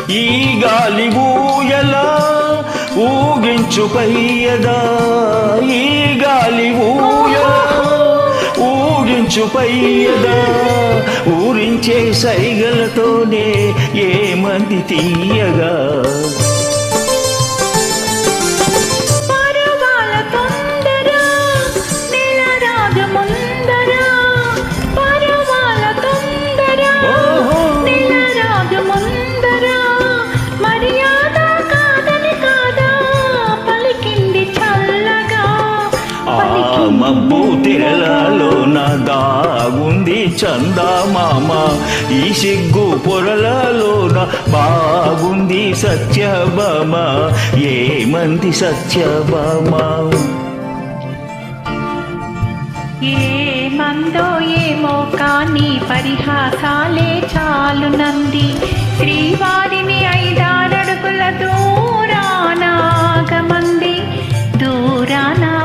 ఈ గాలి ఊయలా ఊగించు పయ్యదా, ఈ గాలి ఊయలా ఊగించు పయ్యదా, ఊరించే సైగలతోనే ఏమంది తీయగా. మబ్బు తెరలలో నా దాగుంది చందమామ, ఈ సిగ్గు పొరలలో నా బాగుంది సత్యభామ, ఏమంది సత్యభామ. ఏమందో ఏమో కానీ పరిహాసాలే చాలునంది, శ్రీవారిని 5 అడుగుల దూరానాగమంది, దూరానాగమంది.